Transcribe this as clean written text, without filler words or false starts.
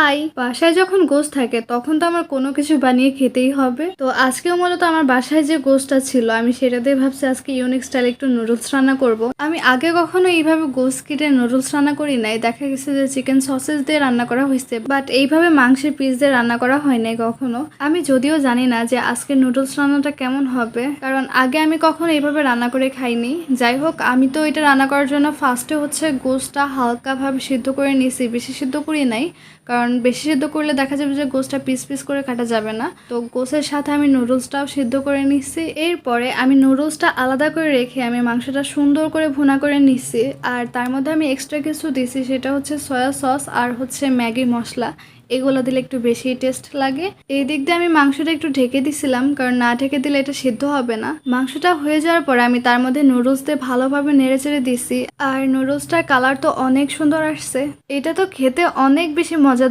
High, বাসায় যখন ghost থাকে তখন তো আমার কোনো কিছু বানিয়ে খেতেই হবে। তো আজকেও মূলত আমার বাসায় যে গোস্টটা ছিল আমি সেটা দিয়ে ভাবছি আজকে ইউনিক স্টাইল একটু নুডলস রান্না করব। আমি আগে কখনো এইভাবে গোস্ট কেটে নুডলস রান্না করি নাই। দেখা গেছে যে চিকেন সসেস দিয়ে রান্না করা হয়েছে, বাট এইভাবে মাংসের পিস দিয়ে রান্না করা হয় নাই কখনো। আমি যদিও জানি না যে আজকে নুডলস রান্নাটা কেমন হবে, কারণ আগে আমি কখনো এইভাবে রান্না করে খাইনি। যাই হোক, আমি তো এটা রান্না করার জন্য ফার্স্টে হচ্ছে গোস্টটা হালকাভাবে সিদ্ধ করে নিয়েছি, বেশি সিদ্ধ করি নাই, কারণ বেশি সিদ্ধ করলে দেখা যাবে যে গোস্টটা পিস পিস করে কাটা যাবে না। তো গোস্টের সাথে আমি নুডলসটাও সিদ্ধ করে নিচ্ছি। এরপরে আমি নুডলসটা আলাদা করে রেখে আমি মাংসটা সুন্দর করে ভুনা করে নিচ্ছি। আর তার মধ্যে আমি এক্সট্রা কিছু দিছি, সেটা হচ্ছে সয়া সস আর হচ্ছে ম্যাগি মশলা। এগুলো দিলে একটু বেশি টেস্ট লাগে। এই দিক দিয়ে আমি মাংসটা একটু ঢেকে দিছিলাম, কারণ না ঢেকে দিলে এটা সিদ্ধ হবে না। মাংসটা হয়ে যাওয়ার পরে আমি তার মধ্যে নুডলস দিয়ে ভালোভাবে নেড়ে চেড়ে দিছি। আর নুডলসটার কালার তো অনেক সুন্দর আসছে। এটা তো খেতে অনেক বেশি মজাদার।